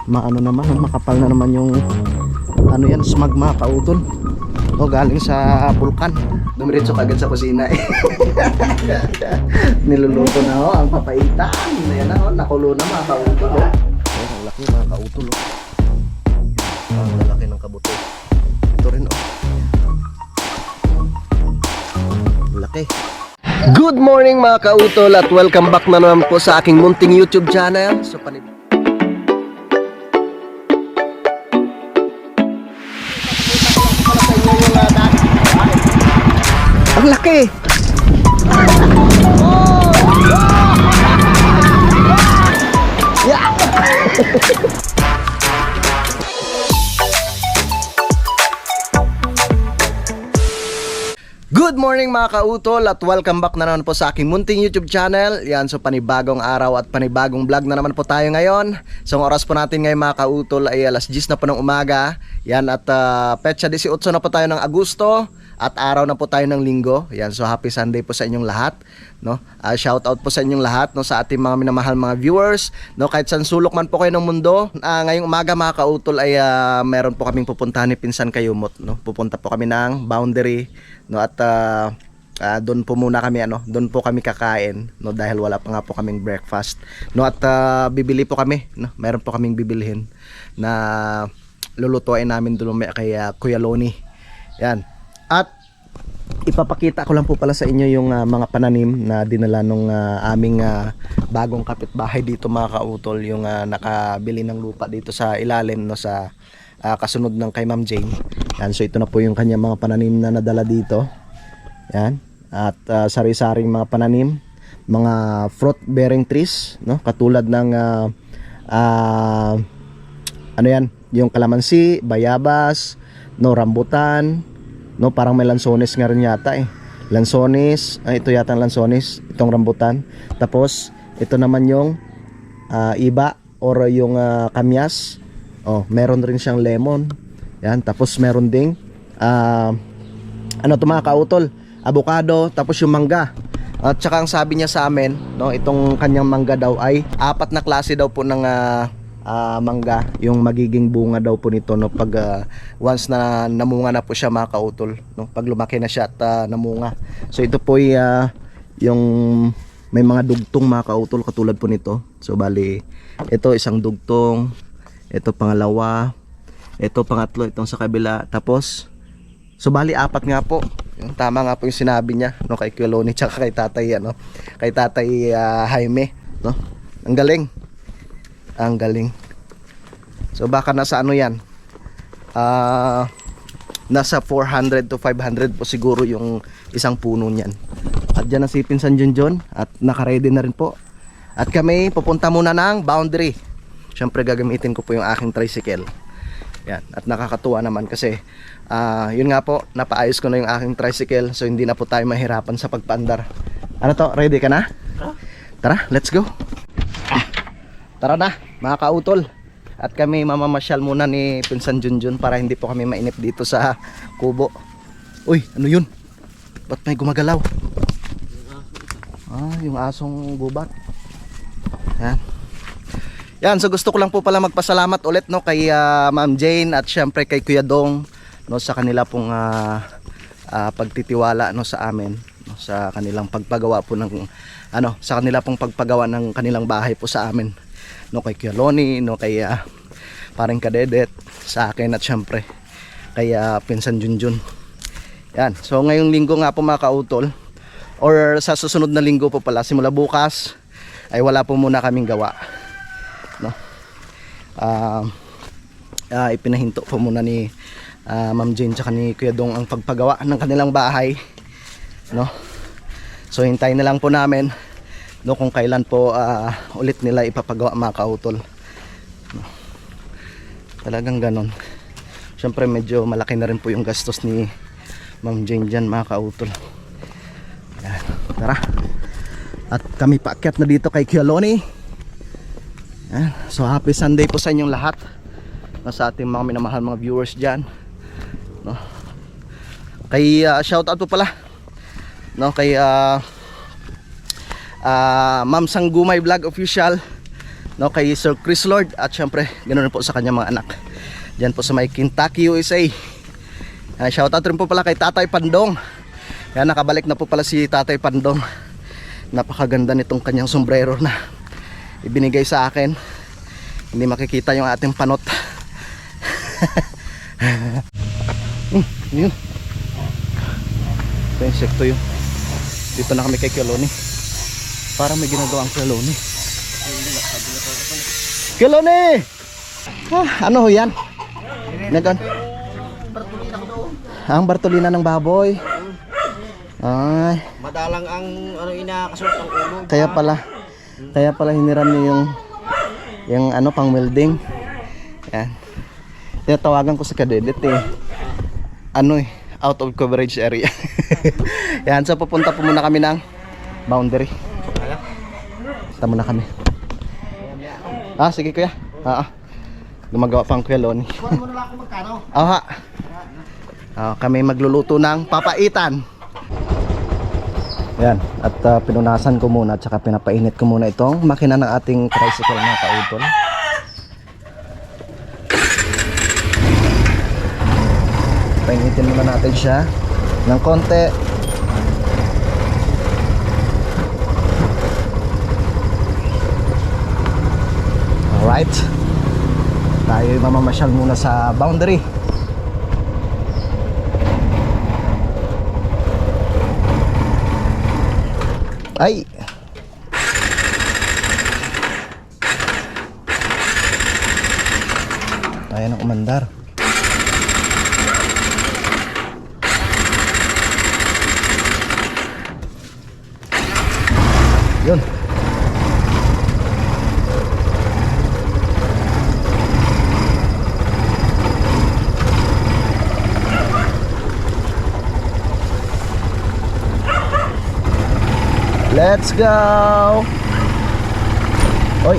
maano naman, makapal na naman yung ano yan, smog mga kautol. O galing sa bulkan. Dumiretso kagad sa kusina eh. Niluluto na ho ang papaitan. Ayan na ho, nakulo na mga kautol ho. Ayan, ang laki mga kautol ho. Ang lalaki ng kabuto. Ito rin ho. Ang laki. Good morning mga kautol at welcome back na naman po sa aking munting YouTube channel. So ang laki! Yeah! Good morning mga kautol at welcome back na naman po sa aking munting YouTube channel. Yan, so panibagong araw at panibagong vlog na naman po tayo ngayon. So ang oras po natin ngayon mga kautol ay alas 10 na po ng umaga. Yan, at petsa 18 na po tayo ng Agosto. At araw na po tayo ng Linggo. Yan, so happy Sunday po sa inyong lahat, no? Shout out po sa inyong lahat, no, sa ating mga minamahal mga viewers, no, kahit saan sulok man po kayo ng mundo. Ngayong umaga mga kautol ay meron po kaming pupuntahan ni Pinsan Kayumot, no? Pupunta po kami ng Boundary, no, at doon po muna kami doon po kami kakain, no, dahil wala pa nga po kaming breakfast, no, at bibili po kami, no, meron po kaming bibilhin na lulutuin namin doon kay Kuya Loni. Yan. At ipapakita ko lang po pala sa inyo yung mga pananim na dinala nung aming bagong kapitbahay dito mga kautol, yung nakabili ng lupa dito sa ilalim, no, sa kasunod ng kay Ma'am Jane. Yan, so ito na po yung kanyang mga pananim na nadala dito. Yan. At sari-saring mga pananim, mga fruit bearing trees, no, katulad ng ano yan, yung kalamansi, bayabas, no, rambutan, no, parang may lansones nga rin yata eh. Lansones, ito yata ang lansones, itong rambutan. Tapos ito naman yung iba or yung kamyas. Oh, meron rin siyang lemon. Yan, tapos meron ding ano to mga kautol, avocado, tapos yung mangga. At saka ang sabi niya sa amin, no, itong kanyang mangga daw ay 4 na klase daw po ng mangga yung magiging bunga daw po nito, no, pag once na namunga na po siya mga kautol, no, pag lumaki na siya at namunga. So ito po ay yung may mga dugtong mga kautol katulad po nito. So bali ito isang dugtong, ito pangalawa, ito pangatlo, itong sa kabila, tapos so bali 4 nga po. Yung tama nga po yung sinabi niya, no, kay Kuya Loni tsaka kay tatay, kay tatay Jaime, no. Ang galing. Ang galing. So baka nasa ano yan, nasa 400 to 500 po siguro yung isang puno niyan. At dyan ang si Pinsan Junjun at nakaready na rin po. At kami pupunta muna ng Boundary. Siyempre gagamitin ko po yung aking tricycle. Yan. At nakakatuwa naman kasi yun nga po, napaayos ko na yung aking tricycle, so hindi na po tayo mahirapan sa pagpaandar. Ano to, ready ka na? Tara, let's go. Tara na mga kautol. At kami mamamasyal muna ni Pinsan Junjun para hindi po kami mainip dito sa kubo. Uy, ano yun? Ba't may gumagalaw? Yung asong gubat. Yan. Yan, so gusto ko lang po pala magpasalamat ulit, no, kay Ma'am Jane at syempre kay Kuya Dong, no, sa kanila pong pagtitiwala, no, sa amin, no, sa kanilang pagpagawa po ng sa kanila pong pagpagawa ng kanilang bahay po sa amin, no, kay Kuya Loni, no, kay paring Kadedet, sa akin at syempre kay Pinsan Junjun. Yan. So ngayong linggo nga po mga kautol, or sa susunod na linggo po pala, simula bukas ay wala po muna kaming gawa, no. Ipinahinto po muna ni Ma'am Jane tsaka ni Kuya Dong ang pagpagawa ng kanilang bahay, no. So hintayin na lang po namin, no, kung kailan po ulit nila ipapagawa mga kautol, no. Talagang ganon. Syempre medyo malaki na rin po yung gastos ni Ma'am Jane dyan mga kautol. Yan. Tara. At kami paakyat na dito kay Kuya Loni. Yan. So happy Sunday po sa inyong lahat, no, sa ating mga minamahal mga viewers dyan, no. Kay shout out po pala, no, kay Ma'am Sanggumay Vlog Official, no, kay Sir Chris Lord, at syempre ganoon rin po sa kanyang mga anak diyan po sa may Kentucky, USA. Shoutout rin po pala kay Tatay Pandong. Yan, nakabalik na po pala si Tatay Pandong. Napakaganda nitong kanyang sombrero na ibinigay sa akin. Hindi makikita yung ating panot. Yun. Ito yung insekto yun. Dito na kami kay Kiloni. Parang may ginagawang Kiloni. Kiloni! Ano ho yan? Nandun? Ang Bartolina ng baboy. Ay. Madalang ang ano inakasuot ang ulo. Kaya pala hiniram niyo yung ano pang welding. Yan. Tinatawagan ko sa kadedet eh. Ano eh, out of coverage area. Yan, so pupunta po muna kami ng boundary. Punta muna kami. Sige kuya. Gumagawa pang Kiloni. Kuwan mo na lang ako magkano. Ha. Kami magluluto ng papaitan. Yan, at pinunasan ko muna at saka pinapainit ko muna itong makina ng ating tricycle mga kautol. Painitin muna natin siya ng konti. Alright, tayo mamamasyal muna sa boundary. Ay! Ayan ang umandar. Yun. Let's go. Oy.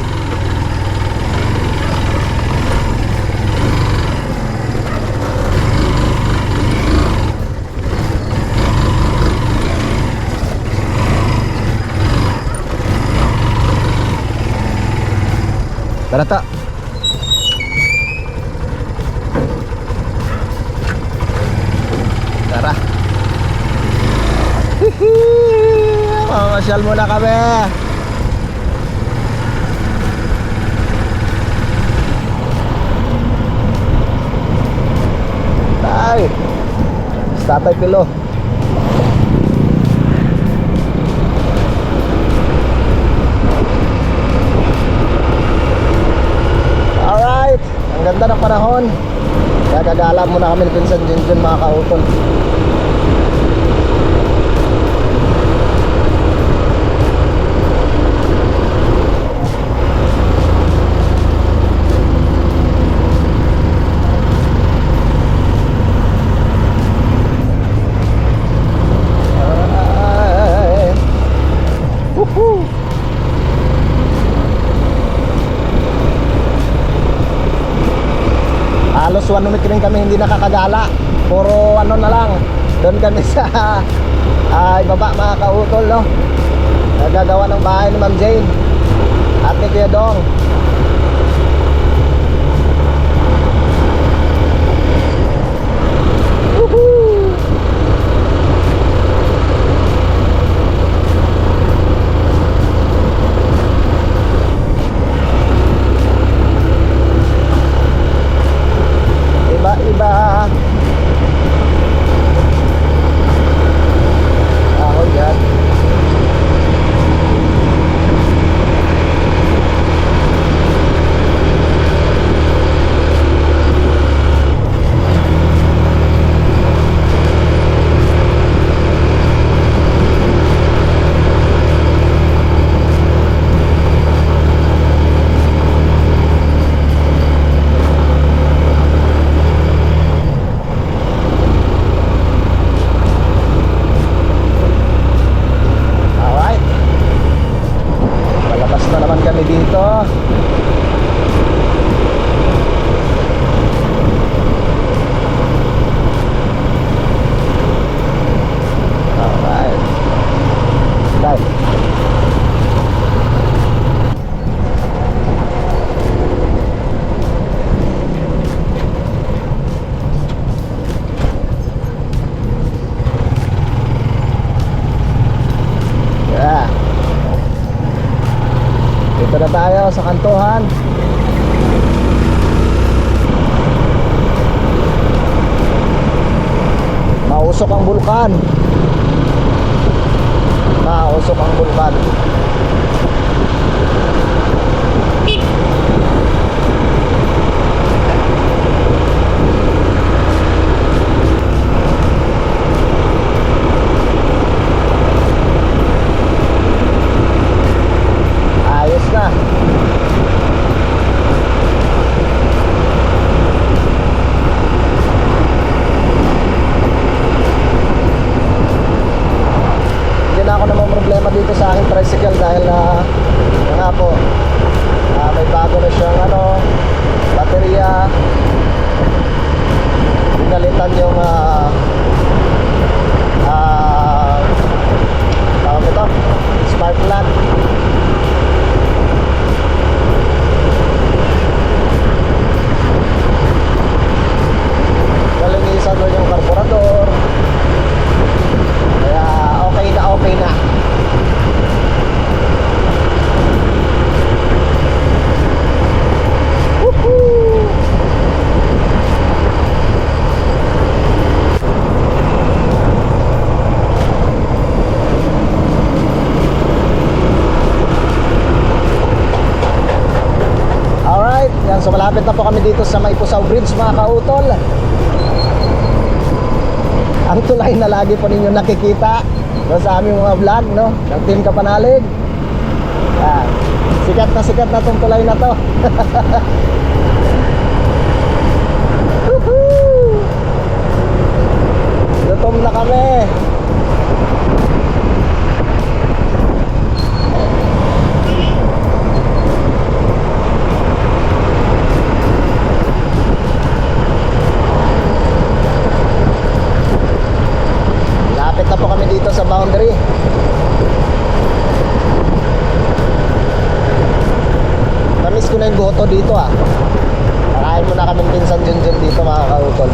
Tara ta. Tara. Mamasyal muna kami. Tay. Tatay Pilo. Alright, ang ganda ng panahon. Kaya gagala muna kami ni Pinsan Junjun mga kautol. Halos 1 minute rin kami hindi nakakagala. Puro ano na lang. Doon kami sa ibaba mga kautol, no? Nagagawa ng bahay ni Ma'am Jane at ni Kuya Dong. Woohoo! Iba-iba. Yan. sa kantuhan. Mausok ang bulkan. Mausok ang bulkan. Ayos na. Hindi na ako namang problema dito sa aking tricycle dahil nga po, may bago na siyang baterya. Pinalitan yung tawag ito, spark plug. Nalinisan mo yung karburador. Kaya okay na, okay na. Woohoo! Alright, yan, so malapit na po kami dito sa May Pusaw Bridge, mga kautol. Ang tulay na lagi po ninyo nakikita sa aming mga vlog, no? Ng Team Kapanalig. Yan. Sikat na tong tulay na to. Woohoo! Gutom na kami. Lapit na po kami dito sa boundary. Namiss ko na yung goto dito ah. Nakain mo na kami pinsan Junjun dito, mga kautol.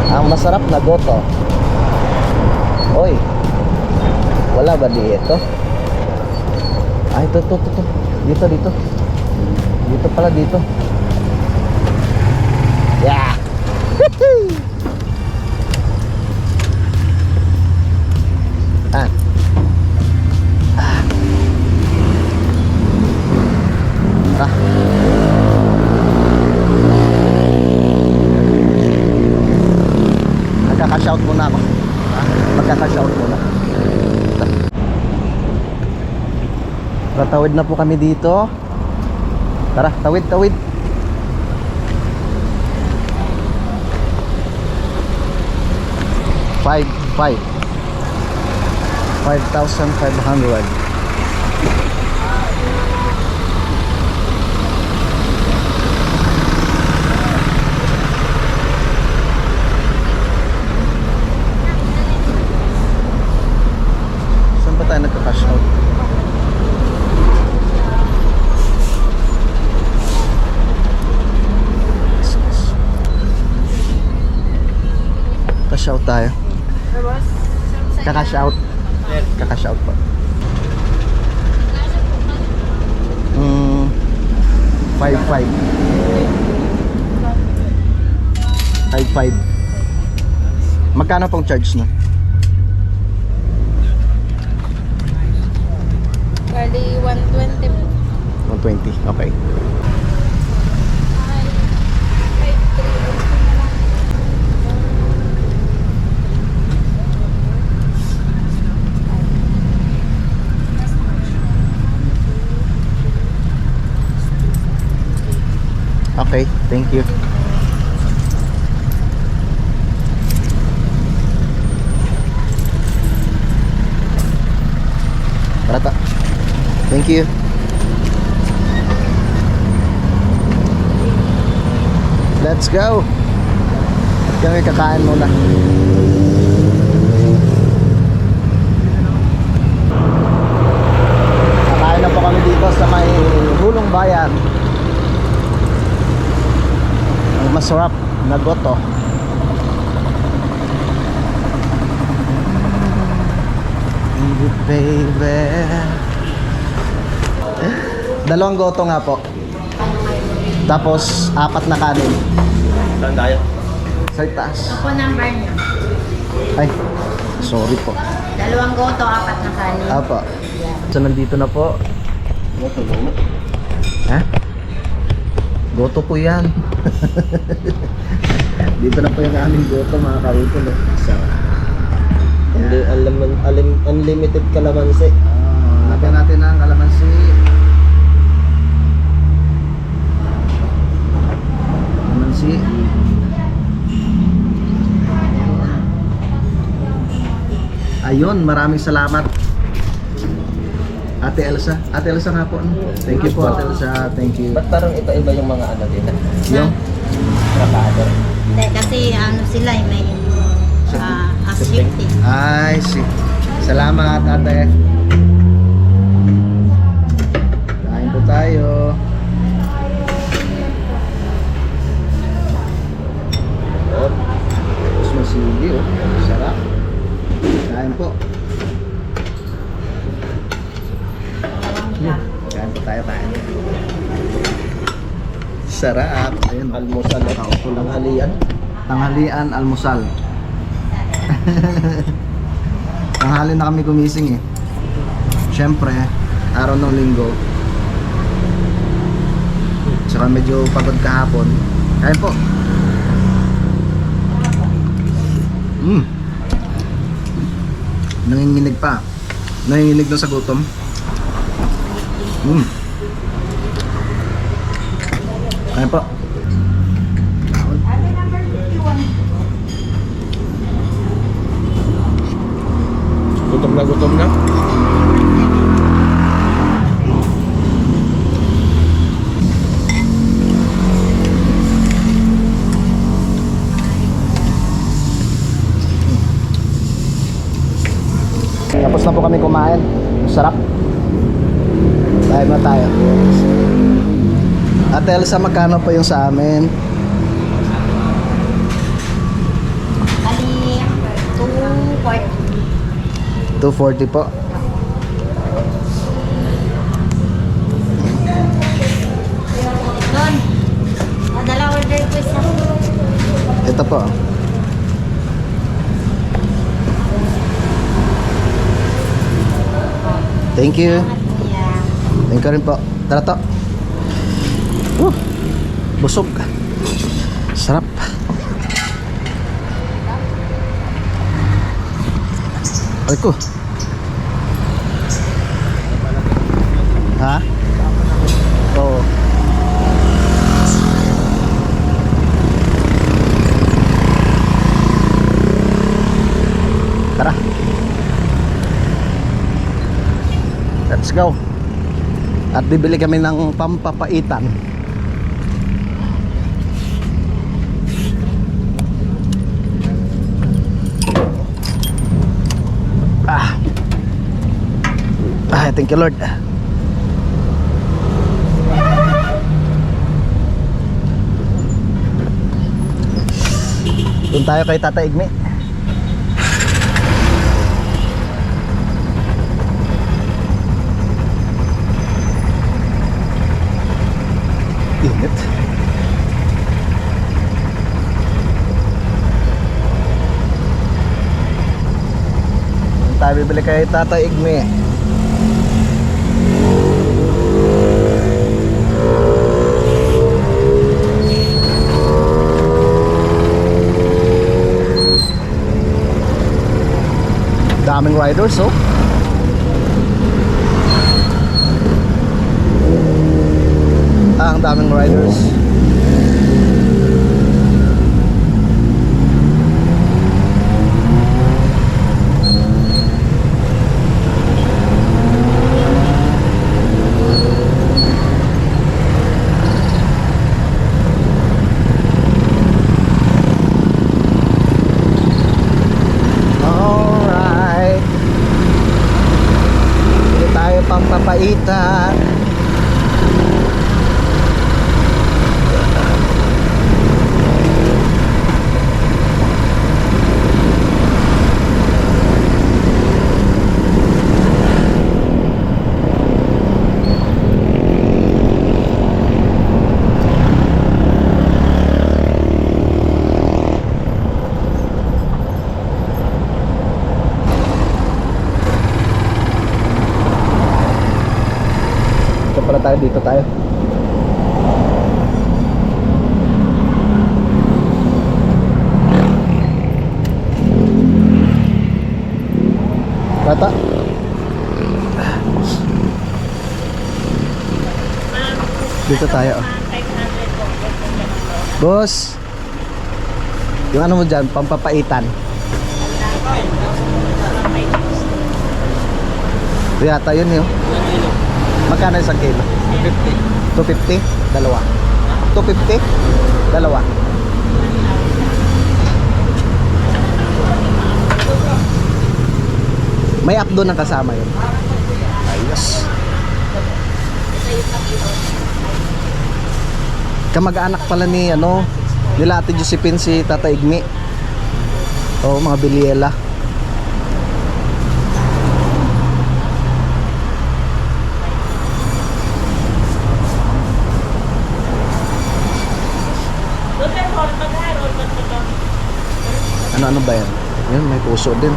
Ang masarap na goto. Oy, wala ba dito? Ay, ito. Dito. Dito pala, dito. Yeah. Ah. Magkaka-shout muna ako. Magkaka-shout muna. Tatawid na po kami dito. Tara, tawid. 5,500. Saan ba tayo nagka-cash out? Cash out tayo. Kakash out. Kakash out po. 5,500. 5,500. Magkano pong charge na? Bali, 120 po. 120. Okay. Okay, thank you. Rata. Thank you. Let's go. At kami kakain muna. Kakain na po kami dito sa may Hulong Bayan. Ang masarap na goto. Eat it, baby. Dalawang goto nga po. Tapos, 4 na kanin. Saan tayo? Sa taas. Ako number niyo. Ay, sorry po. 2 goto, 4 na kanin. Apo. So, nandito na po. Ha? Goto po yan. Dito na po yung aming goto, mga kautol. Unlimited kalamansi. Lagyan natin ang kalamansi. Kalamansi. Ayun, maraming salamat. Ate Elsa. Ate Elsa nga po. Thank you po, Ate Elsa. Thank you. Ba't parang iba-iba yung mga ano dito? Yung Trabahador. Hindi, kasi ano sila, may shifting. ay, si. Salamat, ate. Kain po tayo. Tapos may sili, oh. Sarap. Kain po. Kain po tayo, kain. Sarap. Ayun, Almusal at tanghalian. tanghalian, almusal. Tanghali na kami gumising eh. Siyempre, araw ng linggo. Saka medyo pagod kahapon. Kain po. Nanginginig pa. Nanginginig na sa gutom. Kain po. Gutom na. Tapos na po kami kumain. Sarap. Tayo na tayo. Ate Elsa, magkano pa yung sa amin? Bali, 240. 240 po. Doon. Dala order ko isa. Ito po. Thank you. Yeah. Thank you rin po. Tara to. Busog. Sarap. Ay ko. Ha? Oo. Tara. Let's go. At bibili kami ng pampapaitan. Thank you Lord. Doon tayo kay Tata Igme. Init. Doon tayo bibili kay Tata Igme. Daming riders, oh. Ang daming riders. Alright. Hindi tayo pampapaitan. tayo, dito tayo. Bata. Dito tayo. Boss. Yung ano mo dyan, pampapaitan. Ito yata yun yun. Magkano isang kilo? 250. 250? Dalawa. 250? Dalawa. May updo ng kasama yun. Ayos. Kamag-anak pala ni ano, nila Ate Josephine si Tata Igmi. Oo, mga Biliela. Ano ba yan? Yan, may puso din.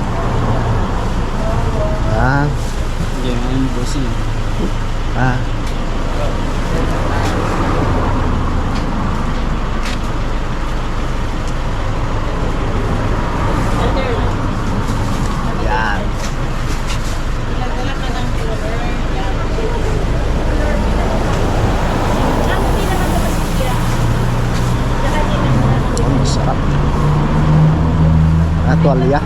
Ah. Ah. Yan. Oh, masarap. Tuwalya.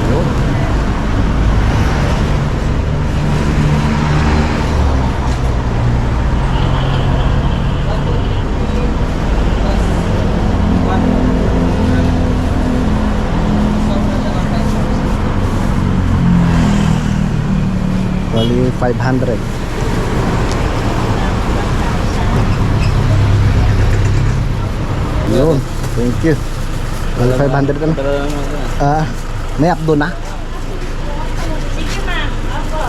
Yun. Tuwalya 500. Yun, thank you. Well, 500 na. May updo na. Sige ma'am, ako.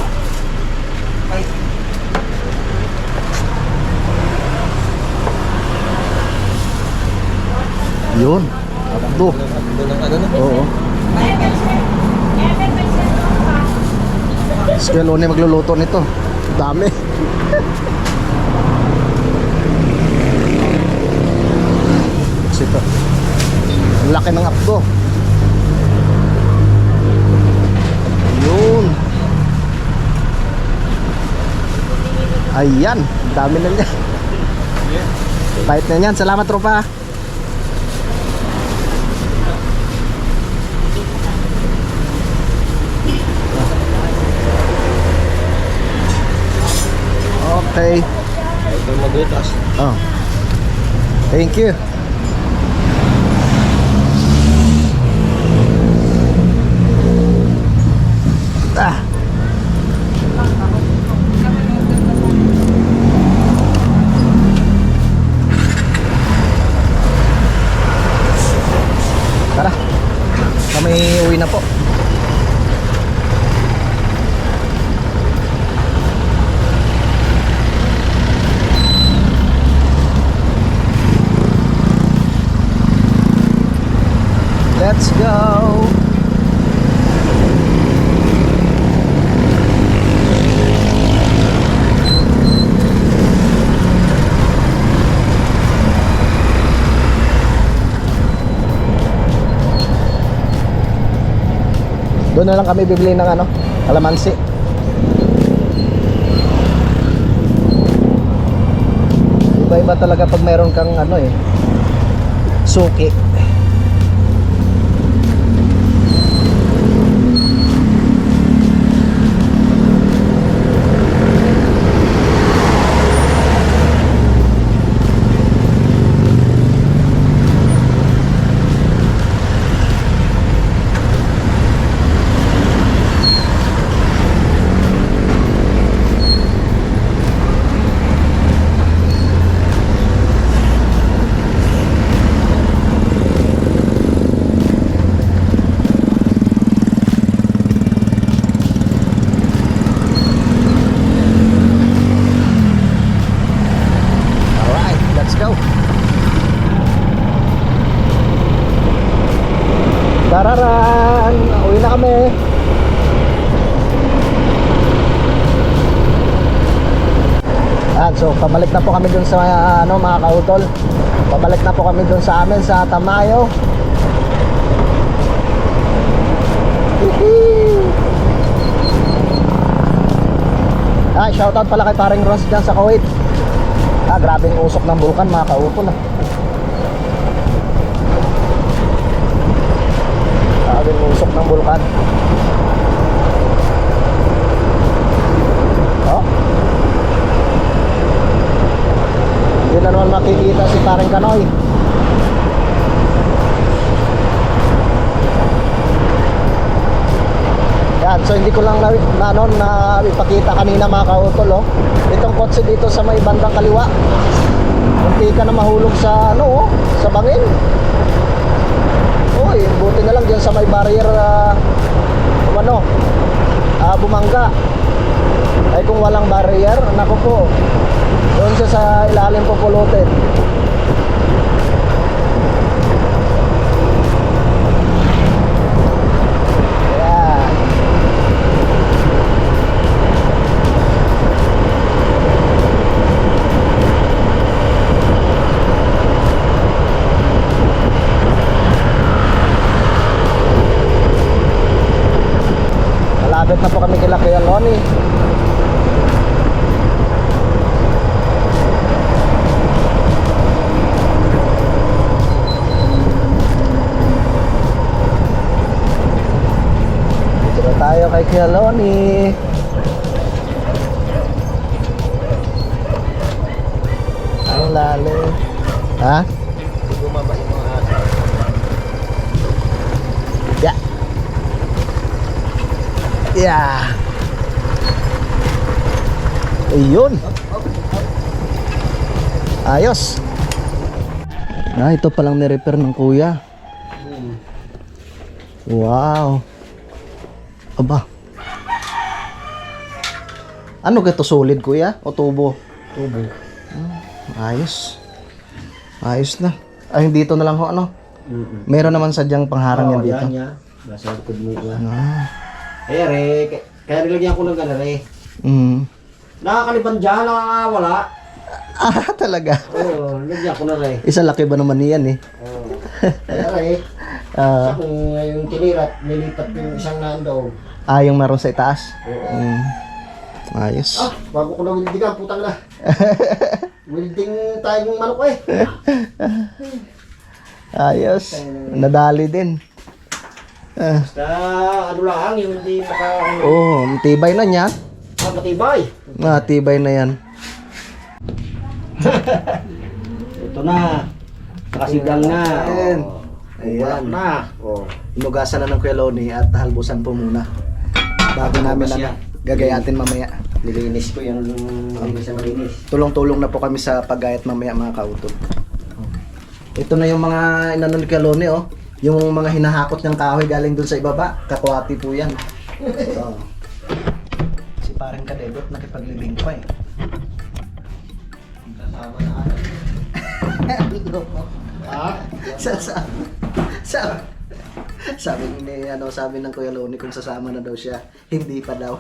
Yun, updo. Oo. Skill one magluluto nito. Dami. Ito. Ang laki ng updo. Yun. Ayan, dami na niya. Bait na niyan. Salamat tropa. Okay. Oh. Thank you. Ah. Tara. Kami uwi na po. Let's go. Doon na lang kami bibili ng ano, kalamansi. Iba-iba talaga pag mayroon kang ano eh, suki. So, pabalik na po kami dun sa mga kautol. Pabalik na po kami dun sa amin sa Tamayo. Ay, shoutout pala kay paring Ross dyan sa Kuwait. Grabing usok ng bulkan mga kautol. Grabing usok ng bulkan. Oh. Hindi na naman makikita si paring Kanoy. Yan, so hindi ko lang na ipakita kanina mga kautol, oh. Itong kotse dito sa may bandang kaliwa. Hindi ka na mahulog sa sa bangin. Uy, buti na lang diyan sa may barrier bumangga. Ay kung walang barrier, nako po. Doon siya sa ilalim pupulutin. Malapit na po kami kila Kuya Loni. Dito na tayo kay Kuya Loni. Ang lalim. Ha? Bumaba yung mga asa. Yeah. Yeah. Ayun. Ayos. Ito palang ni-repair ng kuya. Wow. Aba. Ano ka to, solid kuya? O tubo? Tubo. Ayos. Ayos na. Ay, dito na lang ho Meron naman sadyang pangharang yan dito. Yan niya. Nasa likod mo yan. Ah. Kaya nilagyan ko ng ganare. Nakakaliban dyan, nakakawala. Talaga. Oo, nilagyan ko na rin. Isa laki ba naman niyan eh? Oo. Kaya rin. Ah, Kung yung tinirat, nilipat yung isang nandoon. yung meron sa itaas. Oo. Ayos. Bago ko na wildigan, putang na. Wilding tayong manok eh. Ayos. Nadali din. Basta ano lang, yung hindi Tibay na niya. matibay. Tibay na yan. Ito na. Nakasigang na. Ayan. Ayan na. Inugasan na ng Kuya Loni at halbusan po muna. Bago namin gagayatin mamaya. Nilinis ko yung hindi sa malinis. Tulong-tulong na po kami sa paggayat mamaya mga kautol. Ito na yung mga inanon ni Kuya Loni, oh. Yung mga hinahakot ng kahoy galing dun sa ibaba. Kakwati po yan. So, si parang kadebot nakipaglibing pa eh. Kasama na ako. Sabi ni sabi ng Kuya Loni kung sasama na daw siya, hindi pa daw.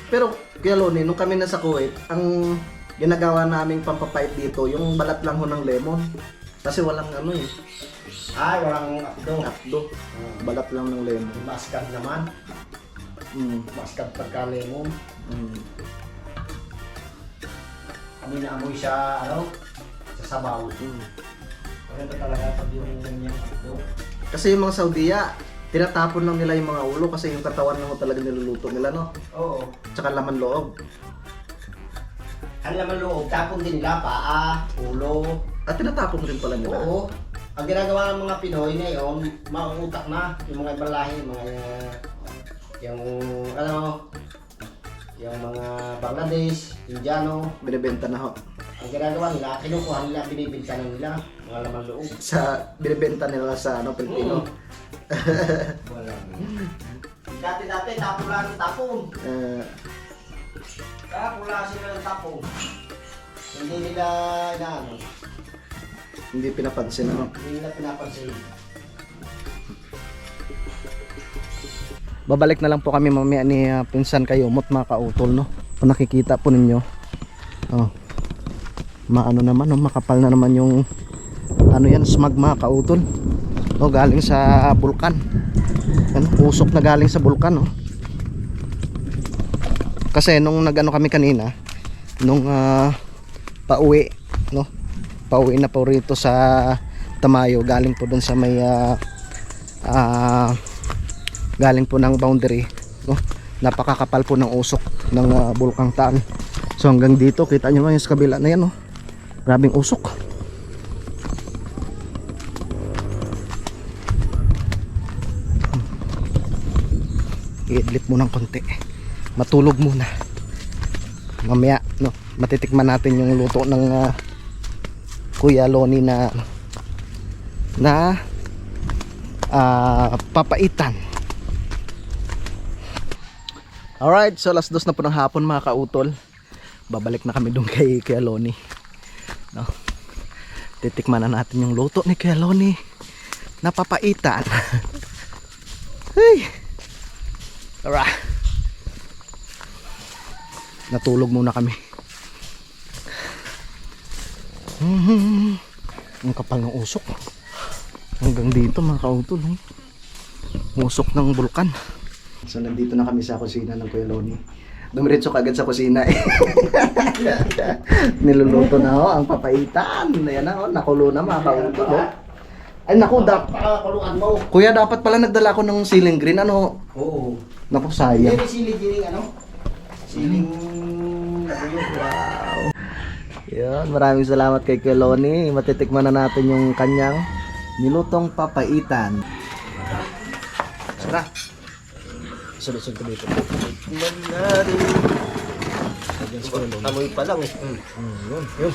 Pero Kuya Loni, nung kami nasa Kuwait, ang ginagawa naming pampapait dito, yung balat lang ho ng lemon. Kasi walang Ay, walang apdo. apdo. Balat lang ng lemon. Mascad naman. Mascad pagka lemon. Kami naamoy sa sa sabaw. Maganda talaga pag yung ganyan apdo. Kasi yung mga Saudiya, tinatapon lang nila yung mga ulo kasi yung katawan lang ho talaga niluluto nila, no? Oo. Tsaka laman loob. Ang laman loob, tapon din nila paa, ulo. At tinatapon rin pala nila. Oo. Ang ginagawa ng mga Pinoy ngayon, mauutak na yung mga ibang lahi, yung mga Bangladesh, Indiano. Binibenta na ho. Ang ginagawa nila, kinukuha nila, binibinta na nila, mga laman loob. Sa binibenta nila sa ano, Pilipino. Wala. Dati-dati, tapon lang ng tapon. Tapon lang sila ng tapon. Hindi nila, inaano, Hindi pinapansin ano. hindi nila pinapansin. Babalik na lang po kami mamaya ni Pinsan Kayumot mga kautol, no. Kung nakikita po ninyo. Oh. Maano naman, no, makapal na naman yung ano yan, smog mga kautol. Oh, galing sa bulkan. Yan, usok na galing sa bulkan, no. Kasi nung nagano kami kanina, nung pauwi, no. Pauwi na po rito sa Tamayo, galing po doon sa may galing po ng boundary, no? Napakakapal po ng usok ng Bulkang Taan. So hanggang dito kita nyo ngayon sa kabila na yan, no? Grabing usok. I-idlip mo ng konti, matulog muna, mamaya, no, matitikman natin yung luto ng Kuya Loni na papaitan. Alright, so last dos na po ng hapon mga kautol. Babalik na kami doon kay Kuya Loni, no? Titikman na natin yung luto ni Kuya Loni na papaitan. Hey! Alright, natulog muna kami. Ang kapal ng usok hanggang dito mga kautol, eh. Usok ng bulkan. So nandito na kami sa kusina ng Kuya Loni. Dumiretso kagad sa kusina, eh. Niluluto na ho ang papaitan. Ayan na ho, nakulo na mga kautol, oh. Ay naku, Pakakuluan mo. Kuya, dapat pala nagdala ko ng ceiling green, ano? Oo. Naku, sayang. Hindi siling ano? Siling... Wow. Yan, maraming salamat kay Kuya Loni. Matitikman na natin yung kanyang nilutong papaitan. Sarap. Sunod-sunod ko dito. Amoy pa lang eh. Yun.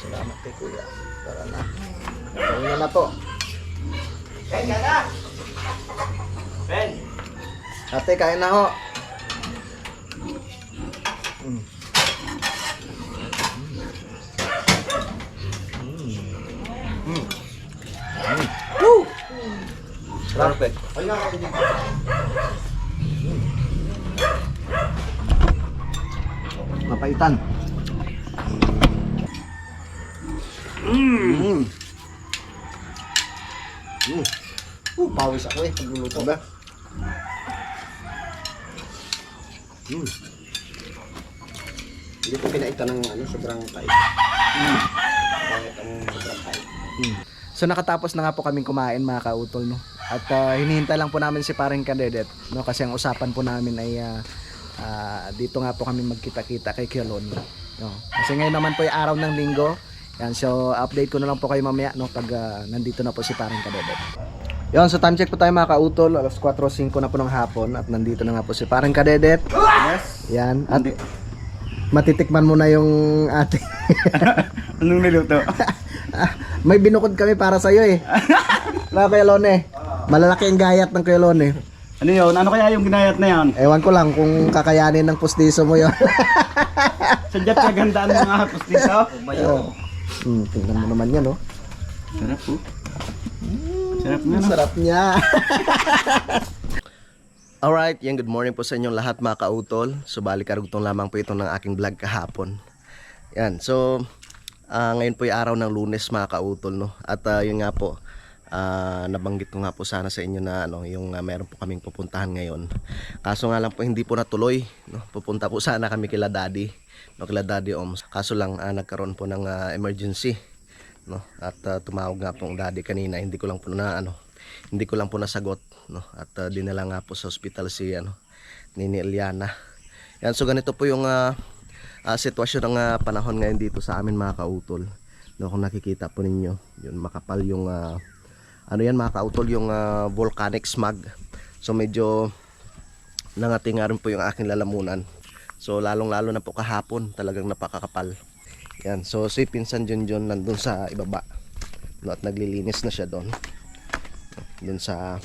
Salamat kay Kuya. Tara na. Kaya na to. Ben, ganda! Ben! Ate, kain na ho. Woo! Perfect. Ay nga kayo dito. Papaitan. Pawis ako eh, pagluluto. Ba? Hindi ko pinaita ng ano, sobrang tight. Bakit ang sobrang tight? So nakatapos na nga po kaming kumain mga kautol, no. At hinihintay lang po namin si Paring Kadedet, no, kasi ang usapan po namin ay dito nga po kami magkita-kita kay Kuya Loni, no. Kasi ngayon naman po ay araw ng Linggo. Yan, so update ko na lang po kayo mamaya, no, pag nandito na po si Paring Kadedet. Yon, so time check po tayo mga kautol, alas 4:05 na po ng hapon at nandito na nga po si Paring Kadedet. Yes! Yan, at matitikman mo na yung ating Anong niluto? may binukod kami para sa iyo, eh. Na Kuya Loni. Malalaki ang gayat ng Kuya Loni. Ano yun? Ano kaya yung ginayat na yan? Ewan ko lang kung kakayanin ng pustiso mo 'yon. Sadyat kagandaan ng mga hapos dito. Tingnan mo naman 'yan, oh. Sarap po. Sarap nga, no? Sarap niya. Alright, yan, good morning po sa inyong lahat mga kautol. So bali karugtong lamang po ito ng aking vlog kahapon. Yan, so ngayon po yung araw ng Lunes mga kautol, no. At yun nga po, nabanggit ko nga po sana sa inyo na ano, yung meron po kaming pupuntahan ngayon. Kaso nga lang po hindi po natuloy, no. Pupunta po sana kami kila Daddy, no, kila Daddy Oms. Kaso lang nagkaroon po ng emergency, no. At tumawag nga po ang Daddy kanina, hindi ko lang po nasagot, no. At dinala nga po sa ospital si Nini Eliana. Yan, so ganito po yung sitwasyon ng panahon ngayon dito sa amin mga kautol, no. Kung nakikita po ninyo, yun, makapal yung ano yan mga kautol, yung volcanic smog. So medyo nangatinga rin po yung aking lalamunan. So lalong lalo na po kahapon, talagang napakakapal. Yan, so si Pinsan Junjun nandun sa ibaba. No, at naglilinis na siya doon. Doon sa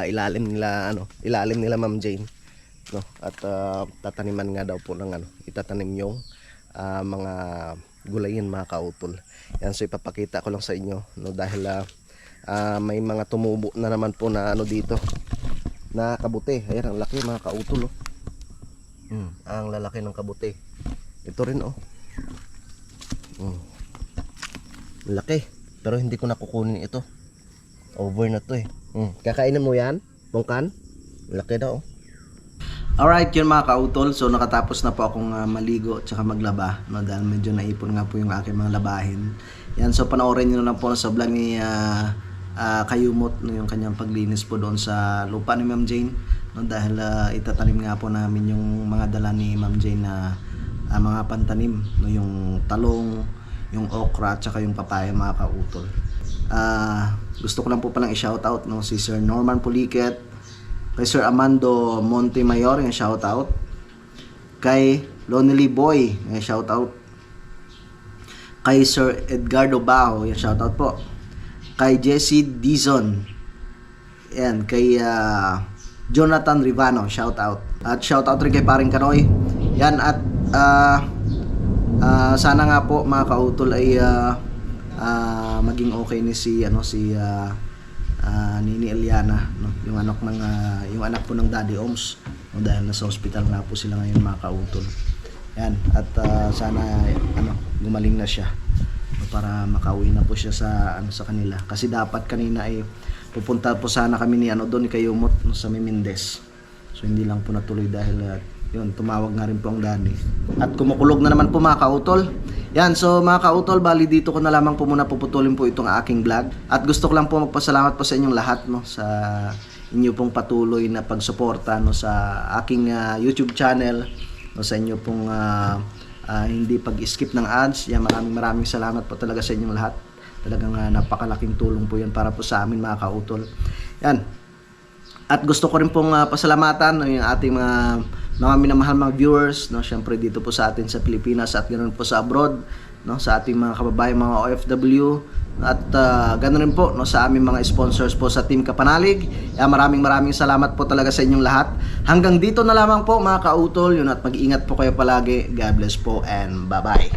ilalim nila Ma'am Jane. No, at tataniman nga daw po ng itatanim yung mga gulayin mga kautol. Yan, so ipapakita ko lang sa inyo, no, dahil may mga tumubo na naman po na dito na kabuti. Ayan, ang laki mga kautol, oh. Ang lalaki ng kabuti. Ito rin, oh. Laki, pero hindi ko nakukunin ito. Over na to eh. Kakainin mo yan, Bongkan? Laki daw, oh. Alright, yun mga kautol. So nakatapos na po akong maligo at saka maglaba, no, dahil medyo naipon nga po yung aking mga labahin. Yan, so panoorin nyo na lang po sa vlog ni Kayumot, no, yung kanyang paglinis po doon sa lupa ni Ma'am Jane, no, dahil itatanim nga po namin yung mga dala ni Ma'am Jane na mga pantanim, no, yung talong, yung okra at saka yung papaya mga kautol. Gusto ko lang po palang i-shoutout, no, si Sir Norman Puliket, kay Sir Amando Montemayor, yung shoutout, kay Lonely Boy, yung shoutout, kay Sir Edgardo Bao, yung shoutout po, kay Jesse Dizon, yan, kay Jonathan Rivano, shoutout, at shoutout rin kay Paring Kanoy. Yan, at sana nga po mga kautol ay maging okay ni Nini Eliana, no? Yung anak po ng Daddy Oms, no? Dahil nasa hospital nga po sila ngayon mga kautol. Yan, at sana gumaling na siya, no? Para makauwi na po siya sa kanila, kasi dapat kanina ay pupunta po sana kami ni doon ni Kayumot, no, sa Mimindez. So hindi lang po natuloy dahil yun, tumawag nga rin po ang Daddy. At kumukulog na naman po mga kautol. Yan, so mga kautol, bali dito ko na lamang po muna puputulin po itong aking vlog. At gusto ko lang po magpasalamat po sa inyong lahat, no, sa inyo pong patuloy na pagsuporta, no, sa aking YouTube channel, no, sa inyo pong hindi pag-skip ng ads. Yan, maraming salamat po talaga sa inyong lahat. Talagang napakalaking tulong po yan para po sa amin mga kautol. Yan. At gusto ko rin pong pasalamatan, no, yung ating mga minamahal mga viewers, no, syempre dito po sa atin sa Pilipinas at ganoon po sa abroad, no, sa ating mga kababayan mga OFW, at ganoon rin po, no, sa aming mga sponsors po sa Team Kapanalig. Maraming salamat po talaga sa inyong lahat. Hanggang dito na lamang po mga kautol, yun, at mag-iingat po kayo palagi. God bless po and bye-bye.